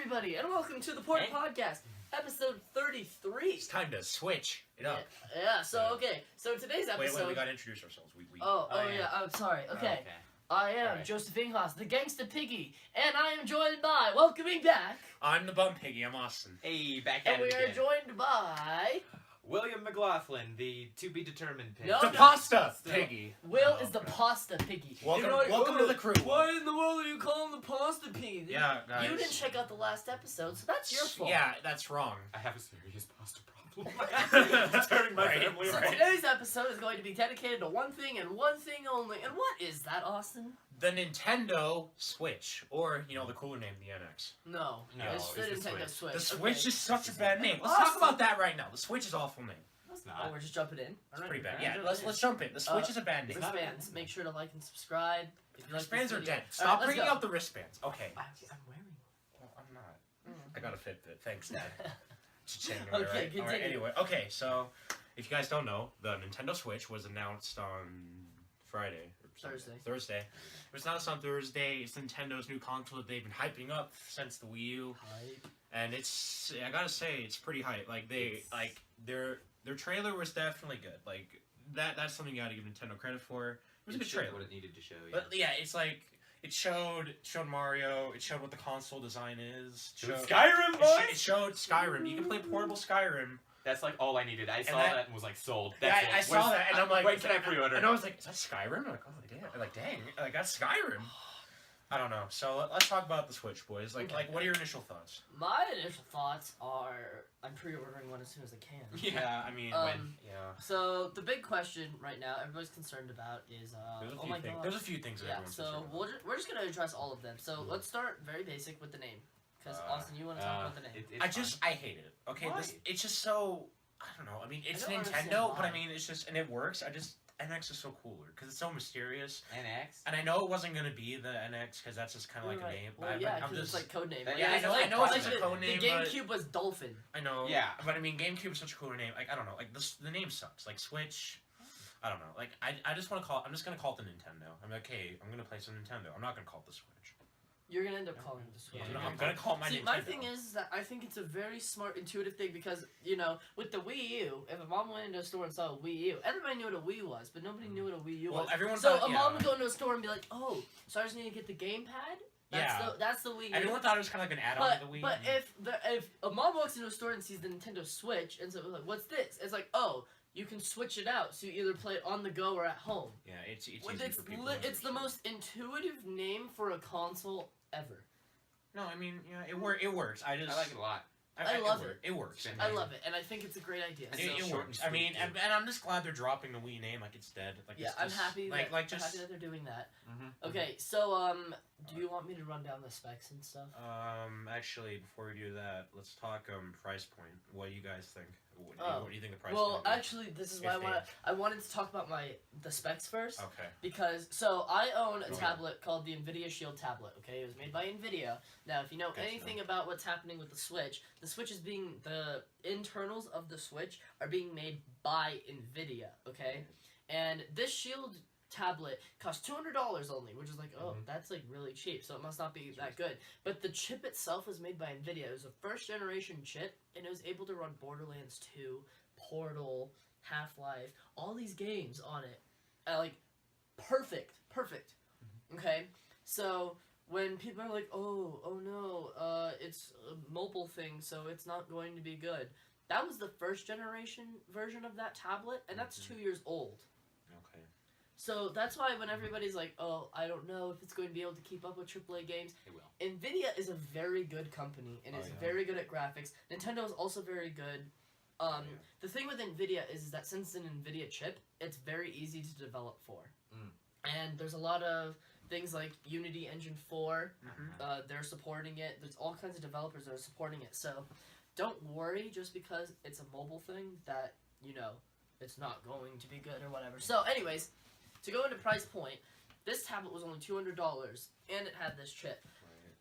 everybody, and welcome to the Port Podcast, episode 33. It's time to switch it up. Yeah, so today's episode... Wait, we gotta introduce ourselves. Yeah, I'm sorry. Okay. I am Joseph Inghaus, the Gangsta Piggy, and I am joined by, welcoming back... I'm the Bum Piggy, I'm Austin. Hey, back at And we are joined by... William McLaughlin, the to-be-determined pig. The Pasta Piggy. Will is the Pasta Piggy. Welcome to the crew. Why in the world are you calling him the Pasta Piggy? Yeah, guys. You didn't check out the last episode, so that's your fault. Yeah, that's wrong. I have a serious pasta problem. Tearing my family So apart. today's episode is going to be dedicated to one thing and one thing only. And what is that, Austin? The Nintendo Switch, or, the cooler name, the NX. No, it's the it's the Nintendo Switch. The Switch is such a bad name. Let's Awesome. talk about that right now. The Switch is an awful name. It's Oh, not. we're just jumping in. It's pretty bad. Yeah, let's jump in. The Switch is a bad name. Wristbands. Make sure to like and subscribe. If you like Wristbands this are video. dead. All Stop right, let's bringing go. up the wristbands. Okay. I'm wearing Well, I'm not. I got a Fitbit. Thanks, Dad. Cha-ching, Okay, right? continue. Alright, anyway, okay, so if you guys don't know, the Nintendo Switch was announced on Friday. Or Thursday. It was announced on Thursday. It's Nintendo's new console that they've been hyping up since the Wii U. Hype. And I gotta say, it's pretty hype. Like, their trailer was definitely good. Like, that's something you gotta give Nintendo credit for. It was a good trailer. what it needed to show. Yeah. But yeah, it's like, it showed Mario, it showed what the console design is. Skyrim, boys. It showed Skyrim. You can play portable Skyrim. That's like all I needed. I saw that- that and was like sold. Yeah, That's I it. saw that, and I'm like, when can I pre-order? And I was like, is that Skyrim? I'm like, oh damn, like that's Skyrim. I don't know. So let's talk about the Switch, boys. Like, what are your initial thoughts? My initial thoughts are I'm pre-ordering one as soon as I can. Yeah, I mean, So the big question right now, everybody's concerned about is There's a few things that Yeah. everyone's So concerned we're just gonna address all of them. So let's start very basic with the name, because Austin, you want to talk about the name? I hate it. Okay, Why? It's just so, I don't know. I mean, it's I don't understand Nintendo, but I why. mean, it's just, and it works. NX is so cooler because it's so mysterious. NX. And I know it wasn't gonna be the NX because that's just kind of like a name. Well, but yeah, I'm because it's like code name. Yeah, I know it's like a code name, The but- GameCube was Dolphin. I know. Yeah. But I mean, GameCube is such a cooler name. Like, I don't know. Like, the name sucks. Like, Switch, I don't know. Like, I just want to call it, I'm just going to call it the Nintendo. I'm like, okay, I'm going to play some Nintendo. I'm not going to call it the Switch. You're gonna end up calling it the Switch. Yeah, I'm going to call it my See, Nintendo. my thing is that I think it's a very smart, intuitive thing because, with the Wii U, if a mom went into a store and saw a Wii U, everybody knew what a Wii was, but nobody knew what a Wii U was. Everyone So thought, a mom would go into a store and be like, oh, so I just need to get the gamepad? That's the Wii U. Everyone thought it was kind of like an add-on to the Wii. But if a mom walks into a store and sees the Nintendo Switch and so like, what's this? It's like, oh, you can switch it out, so you either play it on the go or at home. Yeah, it's easy It's for people. it's the most intuitive name for a console ever. No, I mean, yeah, it works. I I like it a lot. I love it. It works. I love it, and I think it's a great idea. It's It so short works. and I mean, sweet, and I'm just glad they're dropping the Wii name. Like, it's dead. Like, Yeah, it's I'm just, happy. Like, I'm happy that they're doing that. Mm-hmm. Okay, so do you want me to run down the specs and stuff? Actually, before we do that, let's talk price point. What do you guys think? What do you think the price? Well, point is? actually, this is why I wanted to talk about the specs first. Okay. Because I own a Go ahead. tablet called the NVIDIA Shield tablet. Okay, it was made by NVIDIA. Now, if you know anything about what's happening with the Switch is the internals of the Switch are being made by NVIDIA. Okay, and this Shield tablet costs $200 only, which is like, that's like really cheap, so it must not be that good. But the chip itself was made by NVIDIA. It was a first generation chip, and it was able to run Borderlands 2, Portal, Half-Life, all these games on it. Like, perfect. Okay, so when people are like, oh no, it's a mobile thing, so it's not going to be good. That was the first generation version of that tablet, and that's 2 years old. Okay. So that's why when everybody's like, oh, I don't know if it's going to be able to keep up with AAA games, It will. NVIDIA is a very good company and is very good at graphics. Nintendo is also very good. The thing with NVIDIA is that since it's an NVIDIA chip, it's very easy to develop for. And there's a lot of things like Unity Engine 4, they're supporting it. There's all kinds of developers that are supporting it. So don't worry just because it's a mobile thing that, it's not going to be good or whatever. So anyways, to go into price point, this tablet was only $200 and it had this chip.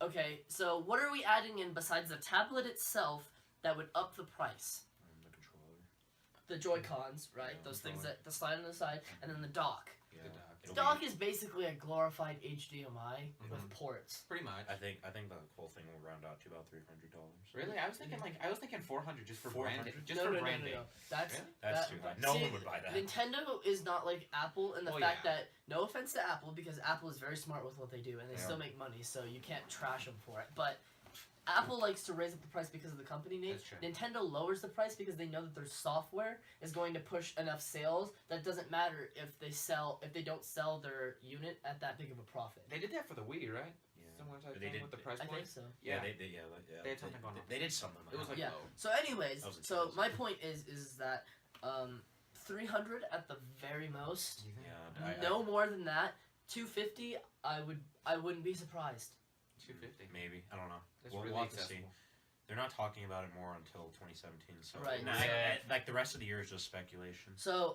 Right. Okay, so what are we adding in besides the tablet itself that would up the price? The controller. The Joy-Cons, right? Yeah, Those things controller. that slide on the side, and then the dock. Yeah. The dock, Dock is basically a glorified HDMI with ports. Pretty much. I think the whole thing will round out to about $300. Really? I was thinking 400 just for 400? branding. Just for branding. No. That's Really? That's too high. No see, one would buy that. Nintendo is not like Apple in the Well, fact yeah. that, no offense to Apple, because Apple is very smart with what they do and they Yeah. still make money, so you can't trash them for it. But Apple likes to raise up the price because of the company name. That's true. Nintendo lowers the price because they know that their software is going to push enough sales that doesn't matter if they don't sell their unit at that big of a profit. They did that for the Wii, right? Yeah. Similar type They thing did- with the price I point. think so. Yeah, Yeah. they They had something going on. They did something. It was like Yeah. low. So anyways, That was a so choice. my point is that 300 at the very most. Yeah, No more than that. 250, I wouldn't be surprised. 250. maybe. I don't know. That's We'll really have to see. accessible. They're not talking about it more until 2017. So Right. Nah, like the rest of the year is just speculation. So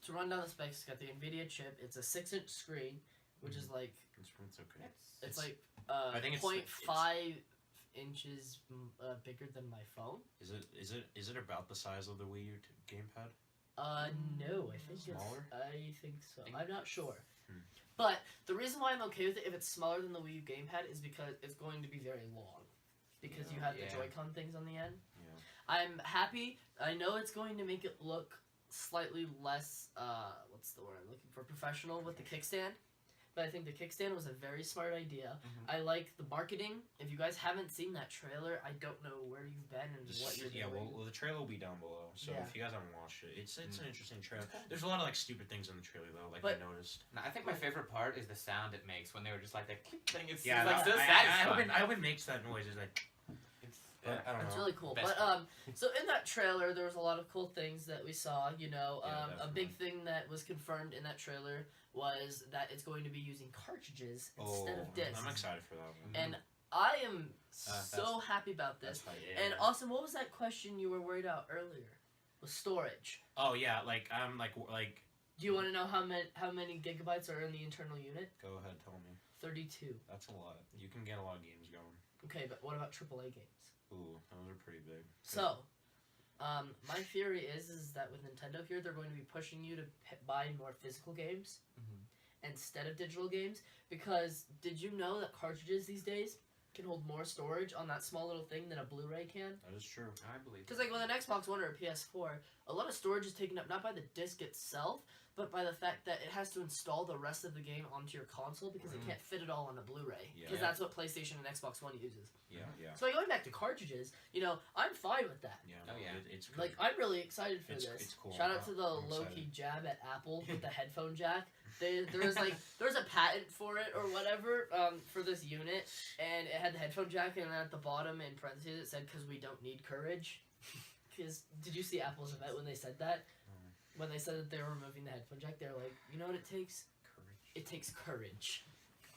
to run down the specs, it's got the Nvidia chip. It's a 6-inch screen, which is like It's okay. it's like I think it's 0.5 inches bigger than my phone. Is it about the size of the Wii U gamepad? No, I think Smaller? I think so. I'm not sure. Hmm. But the reason why I'm okay with it if it's smaller than the Wii U gamepad is because it's going to be very long. Because you have Yeah. the Joy-Con things on the end. Yeah. I'm happy. I know it's going to make it look slightly less, what's the word I'm looking for, professional with the kickstand. But I think the kickstand was a very smart idea. Mhm. I like the marketing. If you guys haven't seen that trailer, I don't know where you've been and what you're Yeah, doing. well, the trailer will be down below. So Yeah. if you guys haven't watched it, it's an interesting trailer. There's a lot of like stupid things in the trailer though, like But- I noticed. No, I think my favorite part is the sound it makes when they were just like that click thing. It's Yeah, like so I satisfying. hope it makes that noise. It's like, It's, but I don't It's know. really cool. Best But so in that trailer, there was a lot of cool things that we saw. You know, Yeah, a big thing that was confirmed in that trailer was that it's going to be using cartridges instead of discs. I'm excited for that one. And I am so happy about this. That's hype. And Austin, what was that question you were worried about earlier? Was storage. Oh yeah, like I'm like Do you want to know how many gigabytes are in the internal unit? go ahead, tell me. 32. That's a lot. You can get a lot of games going. Okay, but what about AAA games? Ooh, those are pretty big. So, my theory is that with Nintendo here, they're going to be pushing you to buy more physical games instead of digital games. Because did you know that cartridges these days can hold more storage on that small little thing than a Blu-ray can? That is true. I believe. Because like with an Xbox One or a PS4, a lot of storage is taken up not by the disc itself, but by the fact that it has to install the rest of the game onto your console because it can't fit it all on a Blu-ray. Because Yeah. that's what PlayStation and Xbox One uses. Yeah. So going back to cartridges, you know, I'm fine with that. Yeah. Oh, yeah. It's good. Like, I'm really excited for It's- this. it's cool. Shout out to the I'm low-key jab at Apple with the headphone jack. There's a patent for it or whatever for this unit, and it had the headphone jack, and then at the bottom in parentheses it said, "Because we don't need courage." Because did you see Apple's event when they said that? When they said that they were removing the headphone jack, they were like, "You know what it takes? Courage. It takes courage."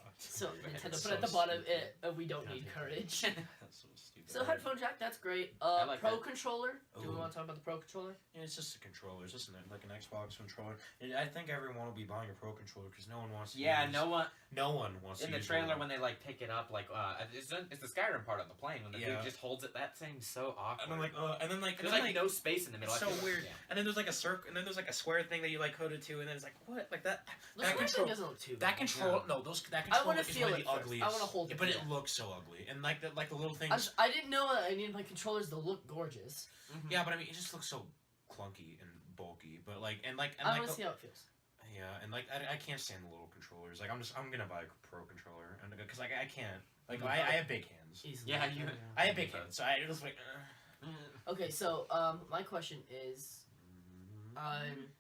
God. So It's Nintendo so put at the bottom, stupid. "We don't need courage." That's so stupid. So headphone jack, that's great. I like Pro that. controller. Do we Ooh. want to talk about the Pro controller? Yeah, it's just a controller. It's just like an Xbox controller. And I think everyone will be buying a Pro controller because no one wants to. Yeah, use, no one No one wants in to. the use trailer one. when they like pick it up, like it's the Skyrim part on the plane when the Yeah. dude just holds it. That seems so awkward. And I'm like, and then like, there's like no space in the middle. It's I so feel weird. Yeah. And then there's like a circle, and then there's like a square thing that you like hood it to, and then it's like what, like that. The That square thing control- doesn't look too That bad. control, no, that control wanna is feel one of it the first. ugliest. I wanna hold it but feel. it looks so ugly, and like the little things. I didn't know I needed my controllers to look gorgeous. Yeah, but I mean, it just looks so clunky and bulky. But like, and I like, want to see how it feels. yeah, and like, I can't stand the little controllers. Like, I'm gonna buy a Pro controller, and because like I can't. Like, I have big hands. Easily. Yeah, you. I have big hands, so I just like. Okay, so my question is,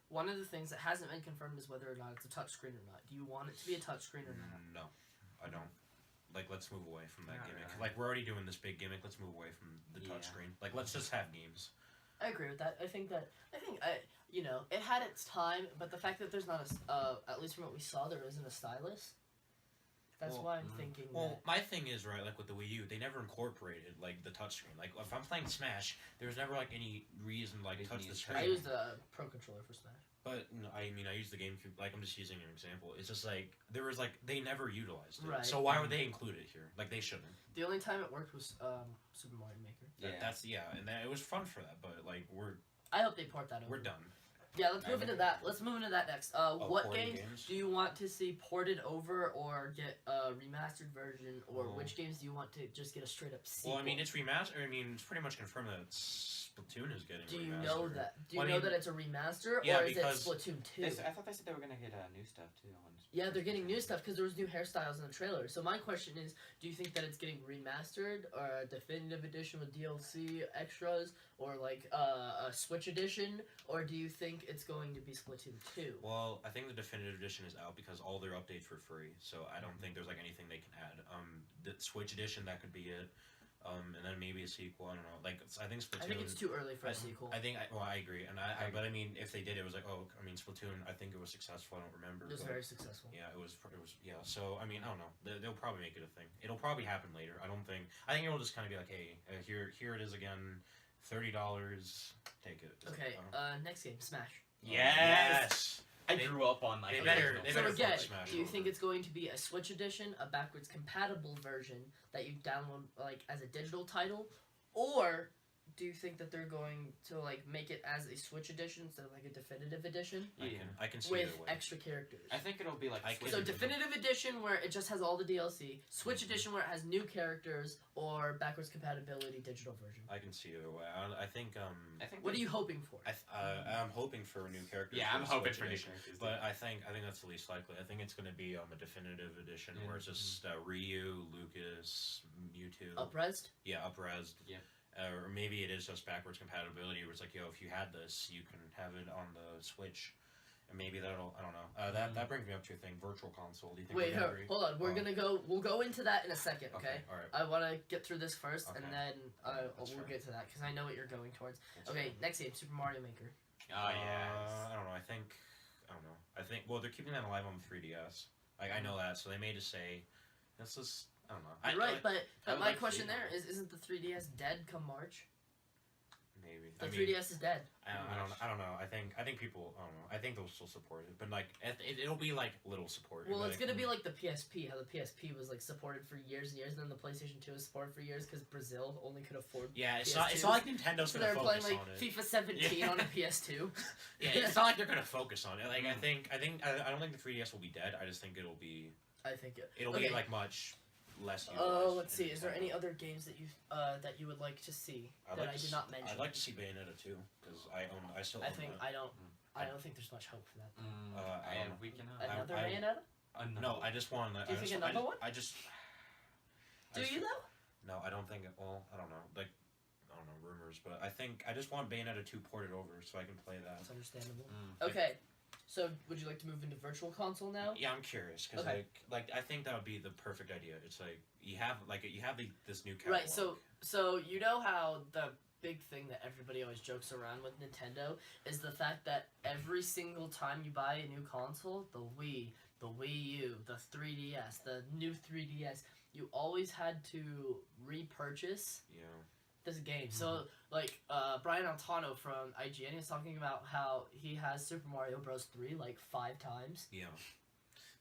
one of the things that hasn't been confirmed is whether or not it's a touchscreen or not. Do you want it to be a touchscreen or not? No, I don't. Like, let's move away from that Not gimmick. really. Like, we're already doing this big gimmick. Let's move away from the Yeah. touchscreen. Like, let's just have games. I agree with that. I think you know, it had its time, but the fact that there's not at least from what we saw, there isn't a stylus. That's Well, why I'm thinking. Well, my thing is, right, like with the Wii U, they never incorporated, like, the touchscreen. Like, if I'm playing Smash, there's never, like, any reason, like, Reason touch to the use screen. I used a Pro controller for Smash. But, no, I mean, I use the GameCube, like, I'm just using an example. It's just, like, there was, like, they never utilized it. Right. So why would they include it here? Like, they shouldn't. The only time it worked was Super Mario Maker. That's, and that, it was fun for that, but, like, I hope they port that over. we're done. Yeah, let's move into that. Let's move into that next. What porting games do you want to see ported over or get a remastered version, or which games do you want to just get a straight up sequel? Well, I mean, it's remastered. I mean, it's pretty much confirmed that Splatoon is getting. Do you remastered. know that? Do you Well, I know mean, that it's a remaster, yeah, or is it because Splatoon 2? I thought they said they were gonna get new stuff too. Yeah, they're getting new stuff because there was new hairstyles in the trailer. So my question is, do you think that it's getting remastered or a definitive edition with DLC extras, or like a Switch edition, or do you think it's going to be Splatoon 2? Well, I think the definitive edition is out because all their updates were free, so I don't think there's like anything they can add. The Switch edition, that could be it. And then maybe a sequel. I don't know. Like, I think Splatoon. I think it's too early for a sequel. I agree, and but I mean, if they did, it was like, Splatoon. I think it was successful. I don't remember. It was very successful. Yeah, it was. Yeah. So I mean, I don't know. They'll probably make it a thing. It'll probably happen later. I think it'll just kind of be like, hey, here it is again, $30. Take it. Okay. Next game, Smash. Yes. I grew up on like. They better So again, Smash do you over. think it's going to be a Switch edition, a backwards compatible version that you download like as a digital title, or do you think that they're going to like make it as a Switch edition instead of like a definitive edition I can see with either way. extra characters? I think it'll be like. So definitive edition where it just has all the DLC, Switch edition where it has new characters, or backwards compatibility digital version. I can see either way. I think. What are you hoping for? I'm hoping for new characters. Yeah, I'm the hoping Switch for new edition, characters. but I think that's the least likely. I think it's going to be a definitive edition where it's just Ryu, Lucas, Mewtwo. Upres? Yeah, upres. Yeah. Or maybe it is just backwards compatibility where it's like, if you had this, you can have it on the Switch. And maybe that'll, I don't know. That brings me up to your thing, Virtual Console. Do you think Wait, hold on. We'll go into that in a second, okay? Alright. I want to get through this first, and Okay. then That's we'll fair. get to that, because I know what you're going towards. That's Okay, fine. next game, Super Mario Maker. Oh yes. I don't know. I don't know. Well, they're keeping that alive on the 3DS. I know that, so they may just say, this is, I don't know. You're right, but would my like to question see there is, isn't the 3DS dead come March? Maybe. The 3DS is dead. I don't know. I think people. I don't know. I think they'll still support it, but like it'll be like little support. Well, it's like, gonna be like the PSP. How the PSP was like supported for years and years, and then the PlayStation 2 was supported for years because Brazil only could afford. Yeah, it's PS2s. not like Nintendo's So gonna they're playing focus like on it. FIFA 17 on a PS2. Yeah, it's not like they're gonna focus on it. Like I don't think the 3DS will be dead. I just think it'll be I think it'll Okay. be like much less. Let's see. Is there any other games that you would like to see that I did not mention? I'd like to see Bayonetta 2 because I still. I own think that. I don't think there's much hope for that. I don't know. We can. Another I- Bayonetta? No, I just want. Do you think another one? I just. Do you though? No, I don't think. Well, I don't know. Like, I don't know rumors, but I think I just want Bayonetta 2 ported over so I can play that. That's understandable. Okay, so would you like to move into Virtual Console now? Yeah, I'm curious because Okay. like I think that would be the perfect idea. It's like you have this new catalog. Right. So you know how the big thing that everybody always jokes around with Nintendo is the fact that every single time you buy a new console, the Wii, the Wii U, the 3DS, the new 3DS, you always had to repurchase Yeah. this game. So like Brian Altano from IGN is talking about how he has Super Mario Bros. 3 like 5 times Yeah.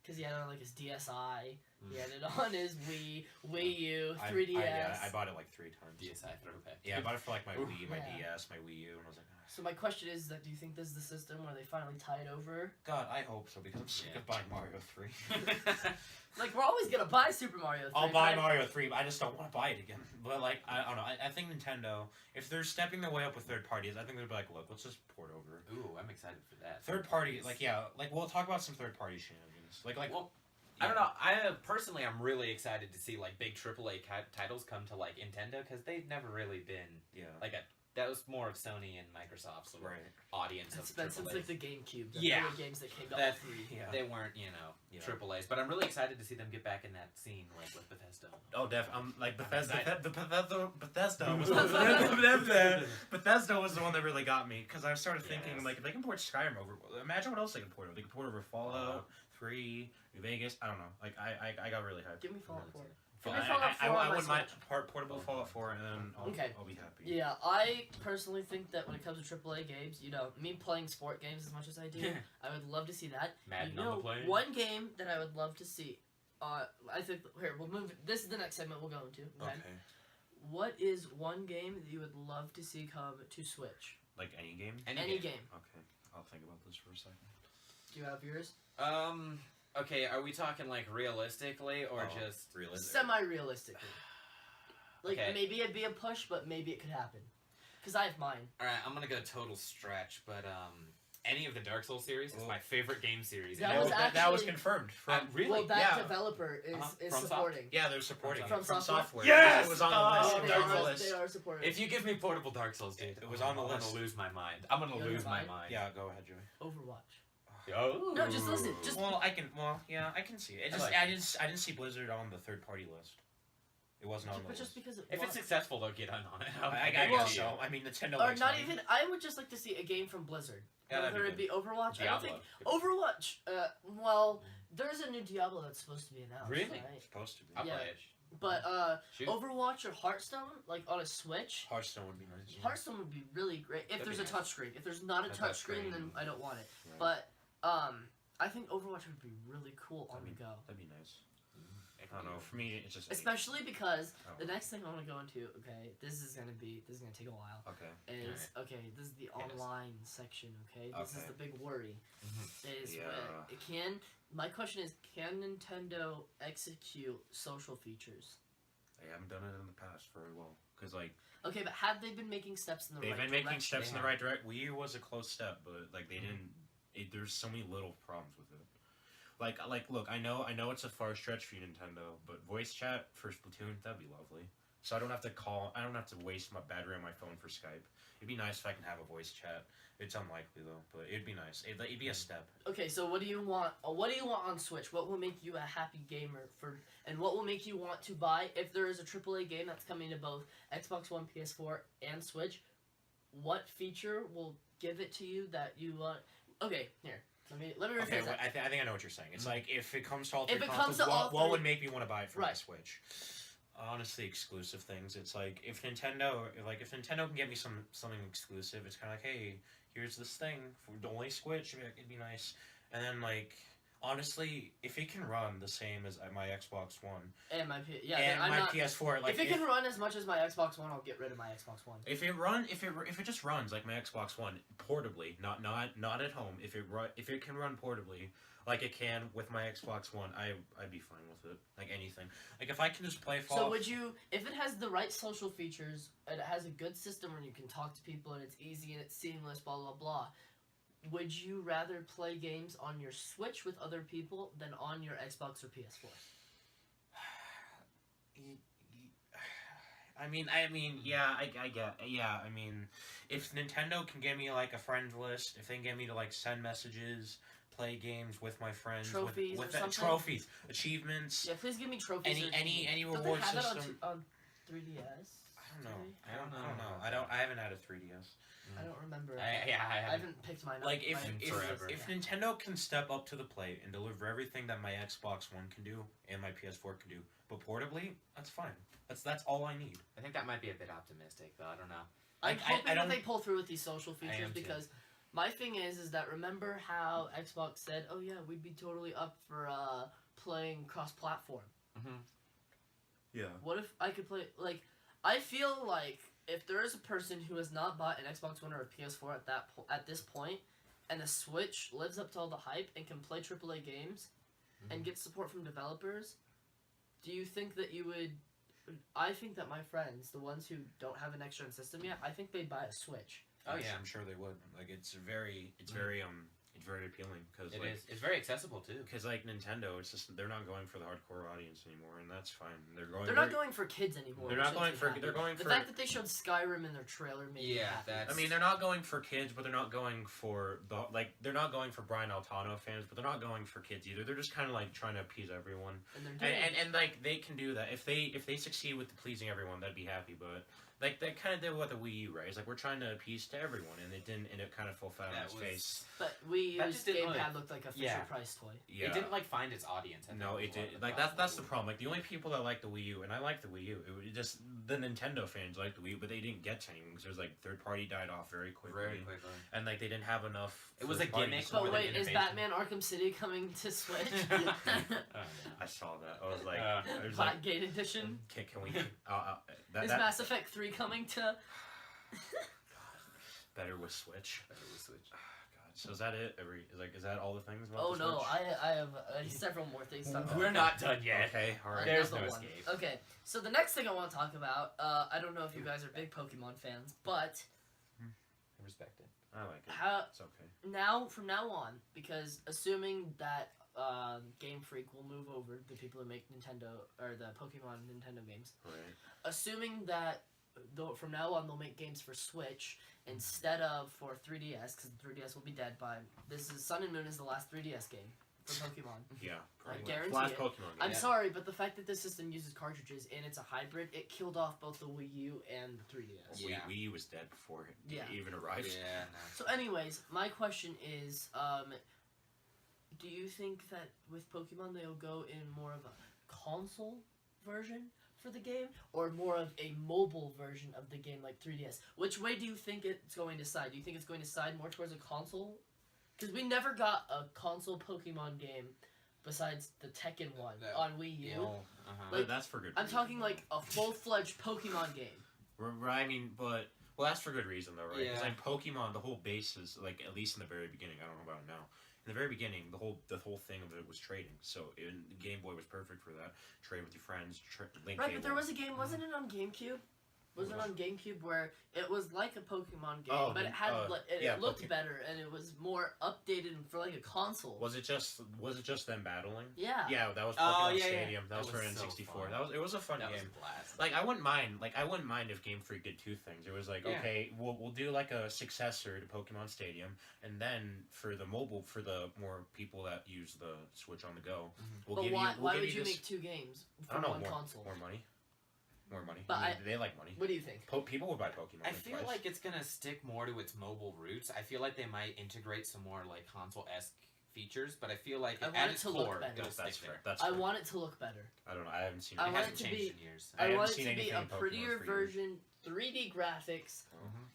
because he had it on like his DSi, he had it on his Wii U, 3DS. I bought it like 3 times. DSi throwback. Yeah, I bought it for like my Wii, my Yeah. DS, my Wii U, and I was like, So my question is that do you think this is the system where they finally tie it over? God, I hope so because I'm sick of buying Mario 3. Like we're always gonna buy Super Mario 3. I'll buy right? Mario 3, but I just don't want to buy it again. But like, I don't know. I think Nintendo, if they're stepping their way up with third parties, I think they'll be like, look, let's just port over. Ooh, I'm excited for that. Third party, like we'll talk about some third party shenanigans. Well, I don't know. Personally, I'm really excited to see like big AAA titles come to like Nintendo because they've never really been like that was more of Sony and Microsoft's little audience It's of been since AAAs. like the GameCube. The Yeah. early games that came to all That- 3. Yeah. They weren't, AAAs, but I'm really excited to see them get back in that scene, like with Bethesda. Oh, like Bethesda. Bethesda was Bethesda. Bethesda was the one that really got me because I started thinking Yes. like if they can port Skyrim over, imagine what else they can port over. They can port over Fallout 3, New Vegas. I don't know. Like I got really hyped. Give me Fallout 4. I, Give me Fallout 4 on I my wouldn't mind Switch. portable Fallout 4 and then I'll be happy. Yeah, I personally think that when it comes to AAA games, me playing sport games as much as I do, I would love to see that. Madden on the plane. One game that I would love to see. I think here we'll move. This is the next segment we'll go into. Okay. What is one game that you would love to see come to Switch? Like any game? Any game. Okay. I'll think about this for a second. Do you have yours? Okay, are we talking like realistically or just realistic? Semi-realistically. Like Okay. maybe it'd be a push, but maybe it could happen. Cause I have mine. All right, I'm gonna go total stretch, but any of the Dark Souls series is my favorite game series. That And was that was actually- confirmed. really? Well, that Yeah. developer is From supporting. Yeah, they're supporting From it from software? software. Yes! It was on the Oh, list. Yeah, It they was on the are, list. they are supporting. If you give me portable Dark Souls, dude, It was on the I'm list. gonna lose my mind. I'm gonna You lose my mind? mind. Yeah, go ahead, Joey. Overwatch. Oh. No, just listen. Just Well, I can see it. I didn't see Blizzard on the third party list. It wasn't on the but list. just because If it's successful, they'll get on it. I Well- guess so. I mean, Nintendo. or likes not money. even. I would just like to see a game from Blizzard. Yeah, that'd be Whether it be Overwatch. I don't Diablo. think Overwatch. Well, there's a new Diablo that's supposed to be announced. Really? Right? It's supposed to be. I'll Yeah. play it. But Shoot. Overwatch or Hearthstone, like on a Switch. Hearthstone would be nice. Hearthstone would be really great if That'd there's be a nice. touchscreen. If there's not a A touchscreen, touchscreen. then I don't want it. Right. But I think Overwatch would be really cool on the go. That'd be nice. I don't know. For me, it's just. Especially because Oh. the next thing I want to go into, okay, this is gonna take a while. Okay. Is okay. This is the Yes. online section. Okay, this is Okay. the big worry. Is Yeah. when it can. My question is, can Nintendo execute social features? They haven't done it in the past very well. Because, like, Okay, but have they been making steps in the they've right been direction? making steps in the They right direction. Wii U was a close step, but, like, they didn't. There's so many little problems with it. Like, look, I know it's a far stretch for you, Nintendo, but voice chat for Splatoon, that'd be lovely. So I don't have to waste my battery on my phone for Skype. It'd be nice if I can have a voice chat. It's unlikely though, but it'd be nice. It'd be a step. Okay, so what do you want? What do you want on Switch? What will make you a happy gamer and what will make you want to buy if there is a AAA game that's coming to both Xbox One, PS4, and Switch? What feature will give it to you that you want? Okay, here. Let me rephrase Okay, that. I think I know what you're saying. It's like if it comes to all If three it comes consoles, to all what three- would make me want to buy it for my Right. Switch? Honestly, exclusive things. It's like if Nintendo can get me something exclusive, it's kind of like, hey, here's this thing for only Switch. It'd be nice. And then honestly, if it can run the same as my Xbox One And my and I'm my not, PS4, if it can run as much as my Xbox One, I'll get rid of my Xbox One. if it just runs like my Xbox One portably, not at home. If it can run portably like it can with my Xbox One, I'd be fine with it. Like anything. Like if I can just play Fall. So would you, if it has the right social features and it has a good system where you can talk to people and it's easy and it's seamless, blah blah blah, would you rather play games on your Switch with other people than on your Xbox or PS4? I mean, yeah, I get, yeah. I mean, if Nintendo can get me like a friend list, if they can get me to like send messages, play games with my friends, Trophies with or that, something? trophies, achievements, Yeah, please give me trophies. any Don't reward they have system. that on 3DS? I don't know. Sorry? I don't know. I haven't had a 3DS. I don't remember. I I haven't. haven't picked mine up. Like if forever. Nintendo can step up to the plate and deliver everything that my Xbox One can do and my PS4 can do, but portably, that's fine. That's all I need. I think that might be a bit optimistic, though. I don't know. I'm Like, hoping I that don't- they pull through with these social I am features too. because my thing is that remember how Xbox said, "Oh yeah, we'd be totally up for playing cross-platform." Mm-hmm. Yeah. What if I could play like? I feel like if there is a person who has not bought an Xbox One or a PS4 at this point, and the Switch lives up to all the hype and can play AAA games, and get support from developers, do you think that you would? I think that my friends, the ones who don't have an next-gen system yet, I think they'd buy a Switch. Oh yeah, I'm sure they would. Like it's very appealing because it is. It's very accessible too. Because like Nintendo, it's just they're not going for the hardcore audience anymore, and that's fine. They're Not going for kids anymore. They're which not going makes me for. happy. They're going The for. fact that they showed Skyrim in their trailer made me Yeah, happy. that's. I mean, they're not going for kids, but they're not going for they're not going for Brian Altano fans, but they're not going for kids either. They're just kind of like trying to appease everyone, And they're doing and like they can do that if they succeed with pleasing everyone, that'd be happy. But like they kind of did with the Wii U, right? It's like we're trying to appease to everyone, and it didn't, and it kind of fell flat on That its was- face. But Wii That U's just didn't gamepad look- looked like a Fisher yeah. Price toy. Yeah. It didn't like find its audience. I think, No, was it one did. of the Like that's the problem. Like the only people that like the Wii U, and I like the Wii U, it just the Nintendo fans like the Wii U, but they didn't get to anyone because there's like third party died off very quickly, Very quickly. and like they didn't have enough. It was a first party gimmick, support. But more than wait, is innovation. Batman Arkham City coming to Switch? Oh, no. I saw that. I was like, Uh, I was like, Blackgate Edition. can we? That, Is that Mass Effect 3 coming to? better with Switch. Better with Switch. God. So is that it? Is that all the things about Oh the no, Switch? I have several more things to talk about. We're not done yet. Okay, all right. There's no Another one. escape. Okay, so the next thing I want to talk about, I don't know if you guys are big Pokemon fans, but I respect it. I like it. how It's okay. from now on, because assuming that Game Freak will move over, the people who make Nintendo or the Pokemon Nintendo games, Right. assuming that from now on they'll make games for Switch instead of for 3DS, because the 3DS will be dead by Sun and Moon is the last 3DS game for Pokemon. Yeah. I pretty much. guarantee Last it. Pokemon game. I'm Yeah. sorry, but the fact that this system uses cartridges and it's a hybrid, it killed off both the Wii U and the 3DS. Yeah. Wii U was dead before it Yeah. even arrived. Yeah. No. So, anyways, my question is, do you think that with Pokemon they'll go in more of a console version for the game, or more of a mobile version of the game like 3DS? Which way do you think it's going to side? Do you think it's going to side more towards a console? Because we never got a console Pokemon game besides the Tekken one No. on Wii U. You know, But Like, that's for good. I'm reason. talking like a full-fledged Pokemon game. Right, I mean, but well, that's for good reason though, right? Because Yeah. like Pokemon, the whole base is like, at least in the very beginning. I don't know about it now. In the very beginning, the whole thing of it was trading. So Game Boy was perfect for that. Trade with your friends. Link Right, but there cable. was a game, wasn't it on GameCube? Was it on GameCube where it was like a Pokemon game, Oh, but it had yeah, it looked Poke- better and it was more updated for like a console. Was it just them battling? Yeah. Yeah, that was Oh, Pokemon yeah, yeah. Stadium. That was That for was so N64. fun. It was a fun that was game. a blast. Like I wouldn't mind if Game Freak did two things. It was like, Yeah. okay, we'll do like a successor to Pokemon Stadium, and then for the mobile, for the more people that use the Switch on the go, we'll But give why you. We'll give would you you this, make two games I for don't know, one more, console? more money. More money. But I mean, they like money. What do you think? People would buy Pokemon. I feel twice. like it's gonna stick more to its mobile roots. I feel like they might integrate some more like console-esque features, but I feel like I want at it its to look core, better. it'll that's stick fair. there. That's I fair. want it to look better. I don't know. I haven't seen. I It It want hasn't it to changed be- in years. I I haven't want it seen to be anything a in Pokemon prettier for you. version, 3D graphics.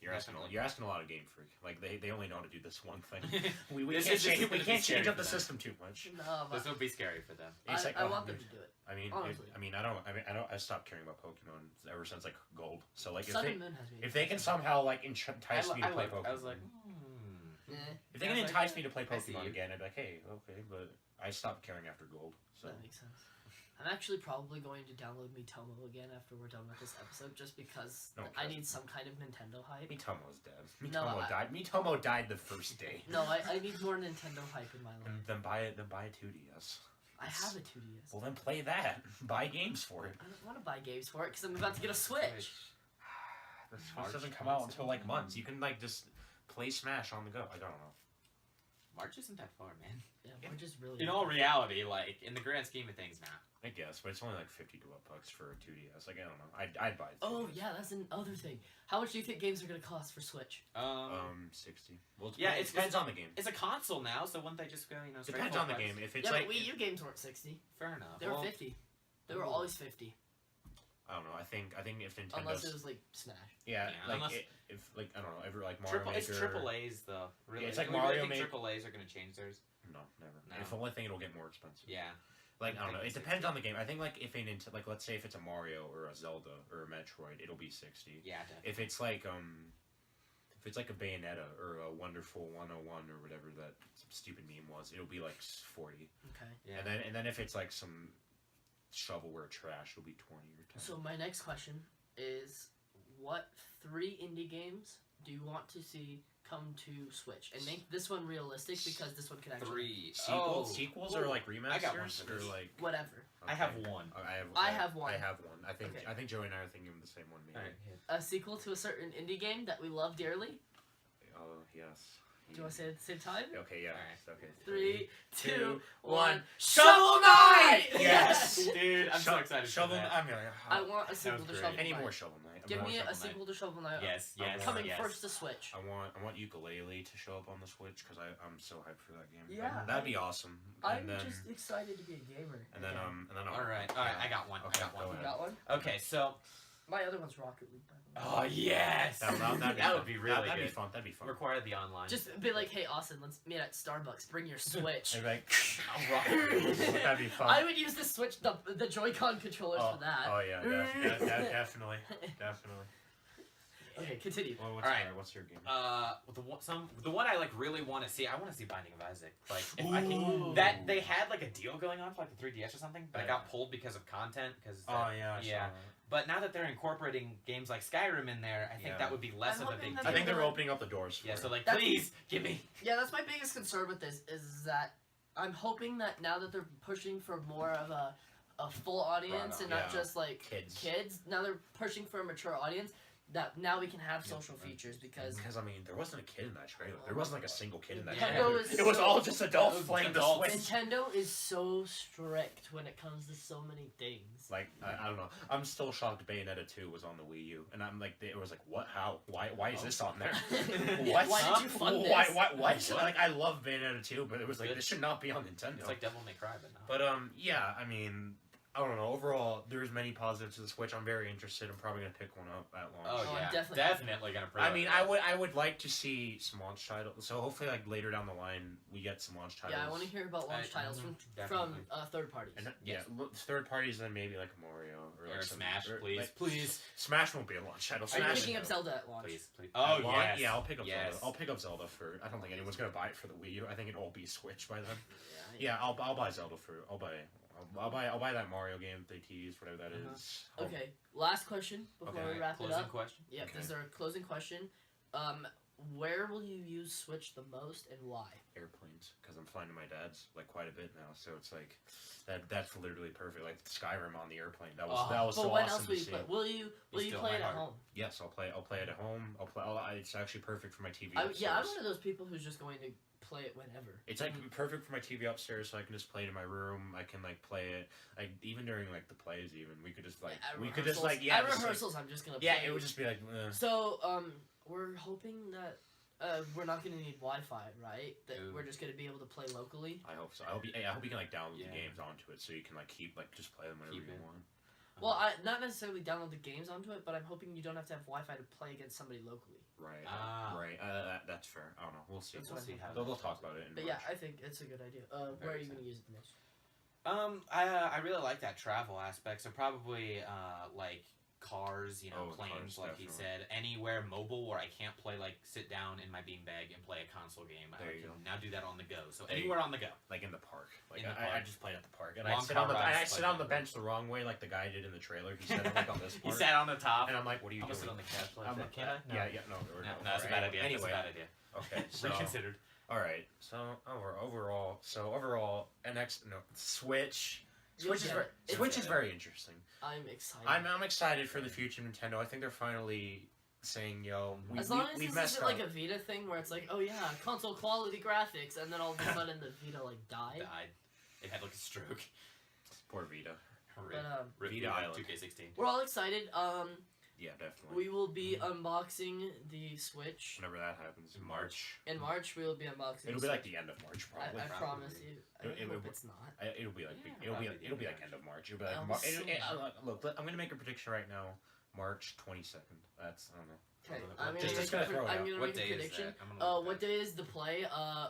You're asking. Definitely. You're asking a lot of Game Freak. Like they only know how to do this one thing. We This can't is change. just We gonna can't be change scary up the for them. system too much. No, This but will be scary for them. It's like, I oh, want them to do it. I mean, Honestly. I stopped caring about Pokemon ever since like Gold. So like, Sun and Moon has me. if they can somehow like entice me to play Pokemon, I was like, Yeah, if they I can was like, entice me to play I see Pokemon you. again, I'd be like, hey, okay, but I stopped caring after Gold. So that makes sense. I'm actually probably going to download Miitomo again after we're done with this episode, just because No, I trust need me. some kind of Nintendo hype. Miitomo's dead. No, Miitomo died. Miitomo died the first day. No, I need more Nintendo hype in my life. Then buy it. Then buy a 2DS. I have a 2DS. Well, then play that. Buy games for it. I don't want to buy games for it because I'm about to get a Switch. The Switch March doesn't come out until like 2017. months. You can like just play Smash on the go. I don't know. March isn't that far, man. Yeah, we're just really. In all reality, like in the grand scheme of things, now. I guess, but it's only like $50 for a 2DS. Like I don't know. I'd buy it. Oh yeah, that's another thing. How much do you think games are gonna cost for Switch? 60. Well, Yeah, it depends on the game. It's a console now, so wouldn't they just go, straight Depends full on the price? game. If it's Yeah, like but Wii U games weren't 60. Fair enough. They were Well, 50. They were Ooh. always 50, I don't know. I think if Nintendo's unless it was like Smash. yeah, Yeah, like unless- if like I don't know, ever like Mario It's Maker. triple A's though. Really, Yeah, it's like Do we Mario really think Ma- triple A's are gonna change theirs. No, never. No. If the only thing, it'll get more expensive. Yeah. Like I don't know. think It it's depends 60. on the game. I think like if like let's say if it's a Mario or a Zelda or a Metroid, it'll be 60. Yeah. Definitely. If it's like a Bayonetta or a Wonderful 101 or whatever that stupid meme was, it'll be like 40. Okay. Yeah. And then if it's like some shovelware trash, it'll be 20 or 10. So my next question is, what 3 indie games do you want to see come to Switch? And make this one realistic because this one could actually 3 Sequels or like remasters I got one for or this. like whatever. I have okay. one. I have one. I have one. I think Okay. I think Joey and I are thinking of the same one. Maybe. All right. hit. A sequel to a certain indie game that we love dearly. Oh yes. Do you want to say it at the same time? Okay. Yeah. Alright. Okay. 3, 2, 2, 1. 1. Shovel Knight! Yes! Dude, I'm so excited for Shovel. that. I'm gonna. I want a sequel was to great. Shovel Any Knight. more Shovel Knight. I Give want me a Shovel Knight. sequel to Shovel Knight. Yes. I Yes. want- Coming yes. first to Switch. I want Ukulele to show up on the Switch because I'm so hyped for that game. Yeah, That'd be awesome. I'm And then just excited to be a gamer. and then All right. I got one. Okay, I got go one. You ahead. got one? Okay, so My other one's Rocket League, by the way. oh yes, That would be really That'd good. be fun. That'd be fun. Require the online. Just be like, hey, Austin, let's meet at Starbucks. Bring your Switch. I'd be like, that'd be fun. I would use the Switch, the Joy-Con controllers for that. Oh yeah, definitely. Okay, continue. Well, what's your game? The one I like really want to see. I want to see Binding of Isaac. Like if I can, that they had like a deal going on for like the 3DS or something, but it got pulled because of content. Yeah. But now that they're incorporating games like Skyrim in there, I think that would be less of a big deal. I think they're opening up the doors. So like, please give me. Yeah, that's my biggest concern with this is that I'm hoping that now that they're pushing for more of a full audience and not just like kids. Now they're pushing for a mature audience. That now we can have social features because I mean there wasn't a kid in that trailer. There wasn't like a single kid in that Nintendo trailer. It was all just adults playing the Switch. Nintendo is so strict when it comes to so many things. Like I don't know. I'm still shocked Bayonetta 2 was on the Wii U, and I'm like, it was like, what? How? Why is this on there? What? Why did you fund this? Why? Like I love Bayonetta 2, but it was like this should not be on Nintendo. It's like Devil May Cry, but no. But yeah, I mean. I don't know. Overall, there's many positives to the Switch. I'm very interested. I'm probably gonna pick one up at launch. Oh yeah, I'm definitely gonna. I mean, I would like to see some launch titles. So hopefully, like later down the line, we get some launch titles. Yeah, I want to hear about launch titles from third parties. And third parties, then maybe like Mario or like Smash, please, like, please. Smash won't be a launch title. Are you Smash, picking up Zelda at launch? Please. Oh yes. Yeah, I'll pick up Zelda. I'll pick up Zelda for. I don't think anyone's gonna buy it for the Wii U. I think it'll all be Switch by then. Yeah, I'll buy Zelda for. I'll buy that Mario game they teased, whatever that is. Okay, last question before we wrap it closing up. Question? Yep, this is our closing question. Where will you use Switch the most and why? Airplanes, because I'm flying to my dad's like quite a bit now, so it's like that's literally perfect. Like Skyrim on the airplane, that was But so when awesome else will to you see. play? Will you play it at home? Yes, I'll play it at home. It's actually perfect for my TV. I'm one of those people who's just going to play it whenever. It's like perfect for my TV upstairs, so I can just play it in my room. I can like play it like even during like the plays. Even we could just like at rehearsals. I'm just gonna play it would just be like. So we're hoping that we're not gonna need Wi-Fi, right? That we're just gonna be able to play locally. I hope so. I hope you can like download the games onto it, so you can like just play them whenever you want. Well, not necessarily download the games onto it, but I'm hoping you don't have to have Wi-Fi to play against somebody locally. Right. Right. That's fair. I don't know. We'll see. We'll see how they'll talk about it. But yeah, I think it's a good idea. Where are you going to use it the most? I really like that travel aspect. So probably like cars, planes, like he said, anywhere mobile where I can't play sit down in my beanbag and play a console game. I can now do that on the go. So anywhere on the go, like in the park. Like I I just played at the park, and I sit on the bench the wrong way, like the guy did in the trailer. He sat on this part. He sat on the top, and I'm like, "What are you doing?" Sit on the couch like that. Can I? Yeah. No, that's a bad idea. Anyway, that's a bad idea. Okay, so reconsidered. All right. So overall, Switch. Switch is very interesting. I'm excited. I'm excited for the future of Nintendo. I think they're finally saying, "Yo, as long as this isn't like a Vita thing where it's like, oh yeah, console quality graphics, and then all of a sudden the Vita died. It had a stroke. Poor Vita. But Vita Island. 2K16. We're all excited. Yeah, definitely. We will be unboxing the Switch. Whenever that happens. In March. In March, we will be unboxing. It'll be like the end of March, probably. I promise you. I hope it's not. It'll be like it'll be like end of March. It'll be like look, I'm gonna make a prediction right now. March 22nd. That's I don't know. Okay, I'm gonna make a prediction. What day is the play?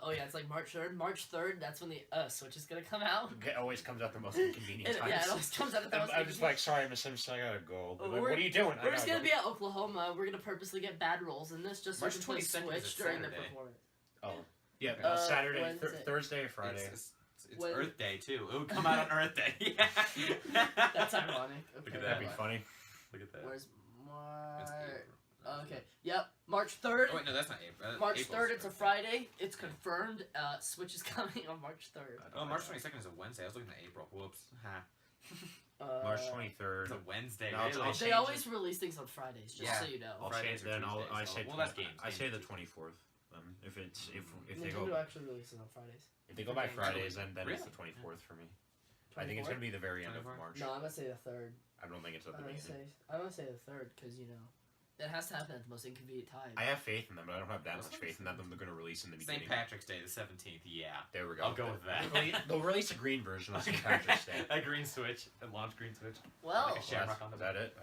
It's like March 3rd. March 3rd, that's when the Switch is gonna come out. It always comes out the most inconvenient times. Yeah, it always comes out at the most I'm just like, sorry, Miss Simpson, I gotta go. Like, what are you doing? We're just gonna be at Oklahoma. We're gonna purposely get bad rolls in this just so we can play Switch during the performance. Oh. Yeah, Saturday, Thursday, or Friday. It's Earth Day, too. It would come out on Earth Day. Yeah. That's ironic. Okay. Look at that. That'd be funny. Look at that. Where's March? Okay. Yep. March 3rd. Oh, wait, no, that's not April. March 3rd, it's a Friday. It's confirmed. Switch is coming on March 3rd. Oh, March 22nd is a Wednesday. I was looking at April. Whoops. March 23rd. It's a Wednesday. They always release things on Fridays, just so you know. I say the 24th. If they Nintendo go actually releases on Fridays. If they go by Fridays, then it's the 24th for me. 24th? I think it's gonna be the very end of March. No, I'm gonna say the 3rd. I don't think it's at the beginning. I'm gonna say the 3rd because it has to happen at the most inconvenient time. I have faith in them, but I don't have that much faith in them. They're gonna release in the beginning. St. Patrick's Day, the 17th. Yeah, there we go. I'll go with that. They'll release a green version of St. Patrick's Day. A green Switch, a launch green Switch. Well, is that it?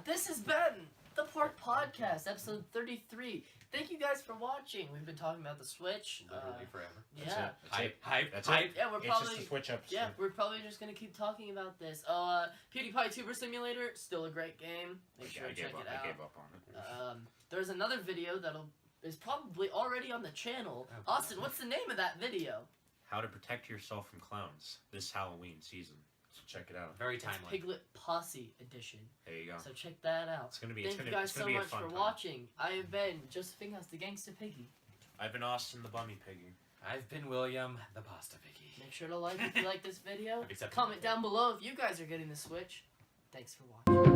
This has been the Pork Podcast, episode 33. Thank you guys for watching. We've been talking about the Switch. Literally forever. Yeah. Hype. Yeah, we're probably just a Switch episode. Yeah, we're probably just gonna keep talking about this. PewDiePie Tuber Simulator, still a great game. Make sure to check it out. I gave up on it. there's another video is probably already on the channel. Oh, Austin, what's the name of that video? How to protect yourself from clowns this Halloween season. So check it out. Very It's timely. Piglet Posse edition. There you go. So check that out. It's gonna be. Thank it's gonna, you guys it's gonna so be a much fun for time. watching. I have been Josephine House, the Gangsta Piggy. I've been Austin the Bummy Piggy. I've been William, the Pasta Piggy. Make sure to like if you like this video. Except Comment down below if you guys are getting the Switch. Thanks for watching.